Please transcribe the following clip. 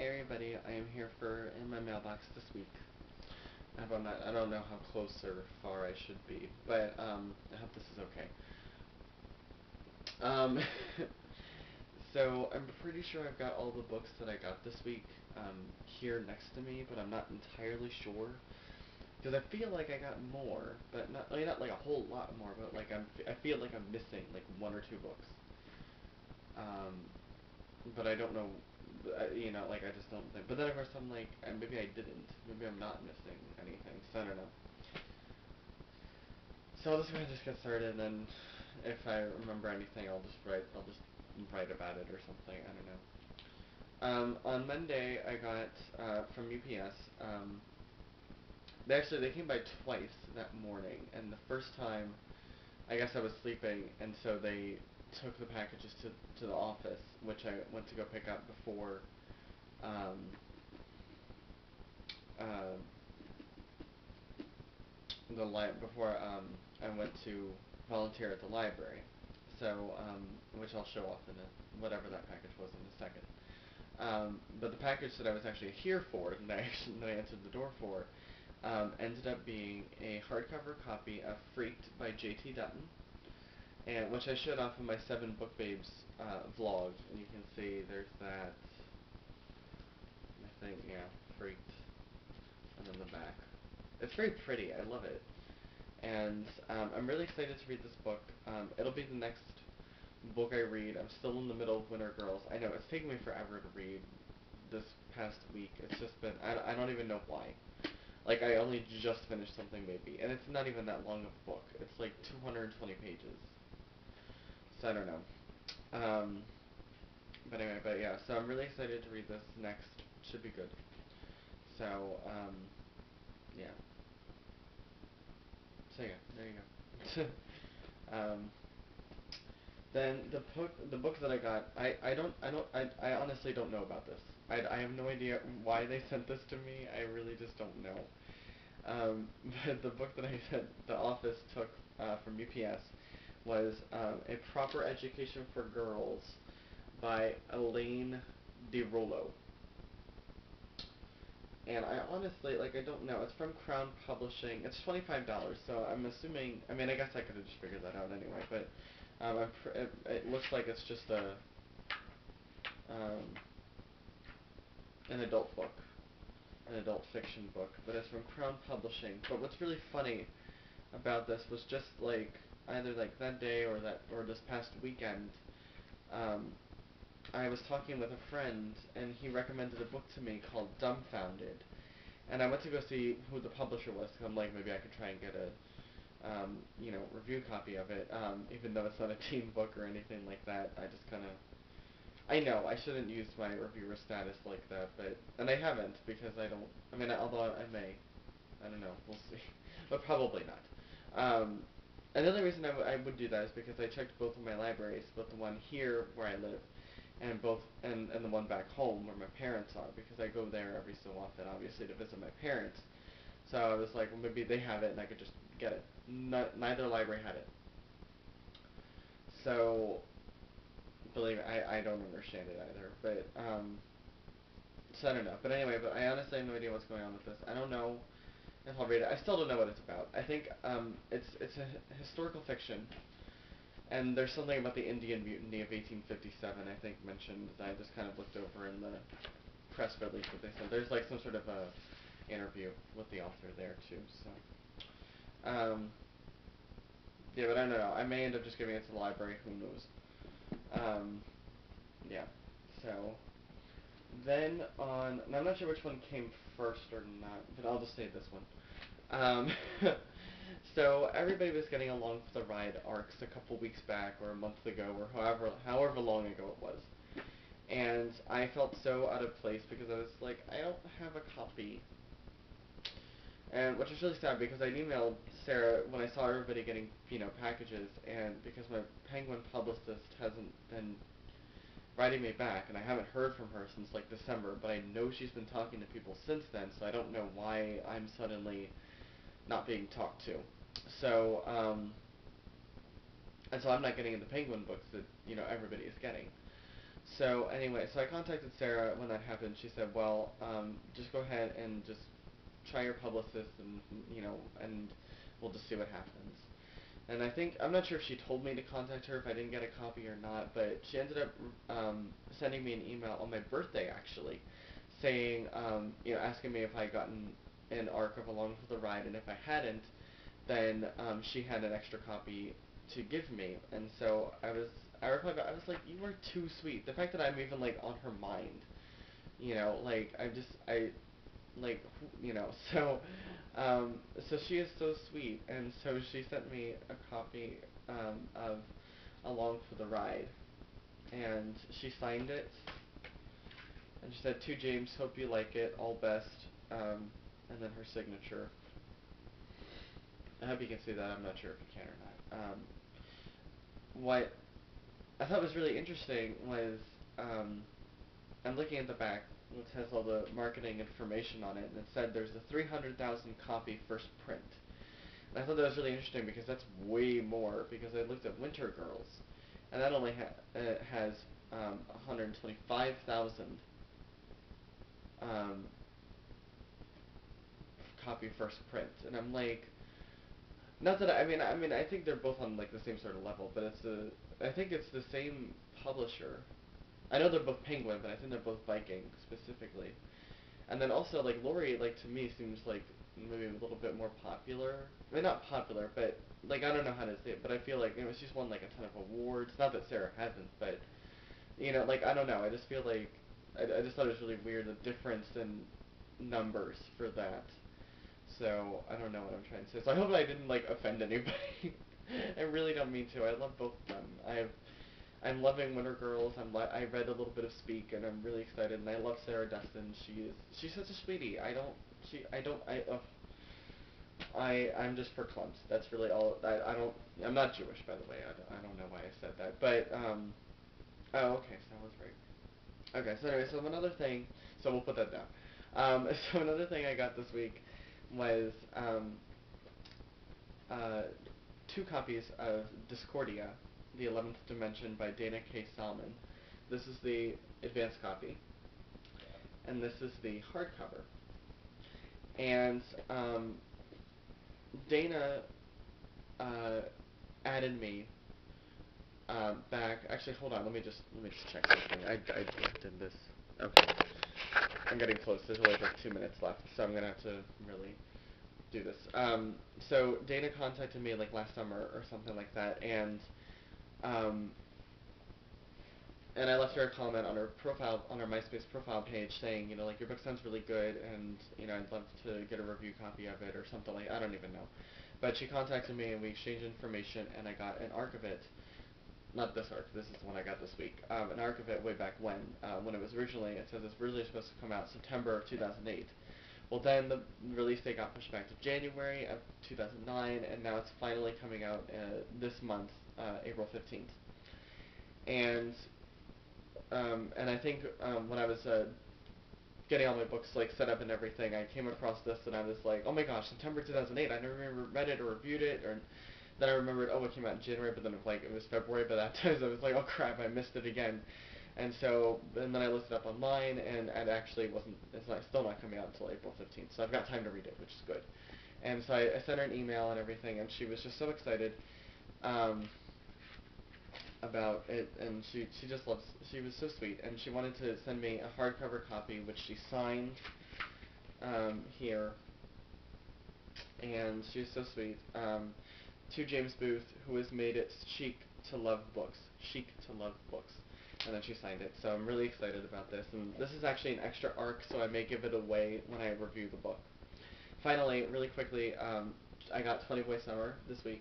Hey everybody, I am here for in my mailbox this week. I don't know how close or far I should be, but I hope this is okay. Um, so I'm pretty sure I've got all the books that I got this week here next to me, but I'm not entirely sure because I feel like I got more, but not like a whole lot more, but like I feel like I'm missing like one or two books. Um, but I don't know. Like I just don't think. But then of course I'm like, maybe I didn't. Maybe I'm not missing anything. So I don't know. So I'll just go ahead and just get started, and then if I remember anything, I'll just write about it or something. I don't know. On Monday, I got from UPS. They came by twice that morning, and the first time, I guess I was sleeping, and so they took the packages to the office, which I went to go pick up before um, uh, before I went to volunteer at the library. So, which I'll show off in whatever that package was in a second. But the package that I was actually here for, and that I answered the door for, ended up being a hardcover copy of Freaked by J.T. Dutton, and which I showed off in my Seven Book Babes vlog, and you can see there's that. I think yeah, Freaked, and then the back. It's very pretty. I love it. And I'm really excited to read this book. It'll be the next book I read. I'm still in the middle of Winter Girls. I know it's taken me forever to read this past week. It's just been I don't even know why. Like I only just finished something maybe, and it's not even that long of a book. It's like 220 pages. So I don't know. Um, but anyway, but yeah. So I'm really excited to read this next. Should be good. So yeah. So yeah, there you go. Then the book that I got, I honestly don't know about this. I have no idea why they sent this to me. I really just don't know. But the book that the office took from UPS was A Proper Education for Girls by Elaine DeRollo. And I honestly, like, I don't know. It's from Crown Publishing. It's $25, so I'm assuming. I mean, I guess I could have just figured that out anyway. But it looks like it's just um, an adult book, an adult fiction book. But it's from Crown Publishing. But what's really funny about this was just like either like that day or this past weekend. Um, I was talking with a friend, and he recommended a book to me called Dumbfounded. And I went to go see who the publisher was, because I'm like, maybe I could try and get a, review copy of it, even though it's not a teen book or anything like that. I just kind of, I know, I shouldn't use my reviewer status like that, and I haven't, because I don't, I mean, although I may, I don't know, we'll see, but probably not. And the only reason I would do that is because I checked both of my libraries, both the one here where I live, and the one back home where my parents are, because I go there every so often, obviously, to visit my parents. So I was like, well, maybe they have it and I could just get it. Neither library had it. So, believe me, I don't understand it either. So I don't know. But anyway, but I honestly have no idea what's going on with this. I don't know if I'll read it. I still don't know what it's about. I think it's a historical fiction, and there's something about the Indian Mutiny of 1857, I think, mentioned that I just kind of looked over in the press release that they sent. There's like some sort of a interview with the author there too. So, yeah, but I don't know. I may end up just giving it to the library. Who knows? Um, yeah. So and I'm not sure which one came first or not, but I'll just say this one. Um, so everybody was getting along for the ride arcs a couple weeks back, or a month ago, or however long ago it was. And I felt so out of place because I was like, I don't have a copy. And which is really sad because I'd emailed Sarah when I saw everybody getting, packages, and because my Penguin publicist hasn't been writing me back, and I haven't heard from her since like December, but I know she's been talking to people since then, so I don't know why I'm suddenly not being talked to. So, and so I'm not getting the Penguin books that, everybody is getting. So anyway, so I contacted Sarah when that happened. She said, well, just go ahead and just try your publicist, and and we'll just see what happens. And I think, I'm not sure if she told me to contact her if I didn't get a copy or not, but she ended up sending me an email on my birthday, actually, saying, asking me if I had gotten an ARC of Along for the Ride, and if I hadn't, then she had an extra copy to give me. And so I replied back, I was like, you are too sweet. The fact that I'm even, like, on her mind, like, like, so, so she is so sweet, and so she sent me a copy, of Along for the Ride, and she signed it, and she said, "To James, hope you like it, all best," and then her signature. I hope you can see that. I'm not sure if you can or not. What I thought was really interesting was, I'm looking at the back, which has all the marketing information on it, and it said there's a 300,000 copy first print. And I thought that was really interesting because that's way more, because I looked at Winter Girls, and that only has 125,000 um, copy first print, and I'm like, not that I think they're both on like the same sort of level, but I think it's the same publisher. I know they're both Penguin, but I think they're both Viking specifically. And then also, like, Lori, like, to me seems like maybe a little bit more popular. I mean, not popular, but like, I don't know how to say it, but I feel like she's won like a ton of awards. Not that Sarah hasn't, but like, I don't know. I just feel like I just thought it was really weird, the difference in numbers for that. So I don't know what I'm trying to say. So I hope I didn't like offend anybody. I really don't mean to. I love both of them. I'm loving Winter Girls. I read a little bit of Speak, and I'm really excited. And I love Sarah Destin. She's such a sweetie. I'm just verklempt. That's really all. I don't. I'm not Jewish, by the way. I don't know why I said that. But oh, okay. So I was right. Okay. So anyway, so another thing. So we'll put that down. So another thing I got this week was uh, two copies of Discordia, The 11th Dimension by Dana K. Salmon. This is the advanced copy, and this is the hardcover. And Dana uh, added me back. Actually, hold on. Let me just check something. I did this. Okay, I'm getting close. There's only like 2 minutes left, so I'm gonna have to really do this. So Dana contacted me like last summer or something like that, um, and I left her a comment on her profile, on her MySpace profile page, saying, like, your book sounds really good, and I'd love to get a review copy of it or something, like, I don't even know. But she contacted me and we exchanged information, and I got an arc of it. Not this arc. This is the one I got this week. An arc of it way back when it was originally. It says it's originally supposed to come out September of 2008. Well, then the release date got pushed back to January of 2009, and now it's finally coming out this month, April 15th. And I think when I was getting all my books like set up and everything, I came across this and I was like, oh my gosh, September 2008. I never read it or reviewed it, or then I remembered, oh, it came out in January, but then it was February by that time, so I was like, oh crap, I missed it again. And then I looked it up online, and it actually wasn't, still not coming out until April 15th, so I've got time to read it, which is good. And so I sent her an email and everything, and she was just so excited um, about it, and she was so sweet, and she wanted to send me a hardcover copy, which she signed here, and she was so sweet. To James Booth, who has made it chic to love books. Chic to love books. And then she signed it. So I'm really excited about this. And this is actually an extra arc, so I may give it away when I review the book. Finally, really quickly, I got 20 Boy Summer this week.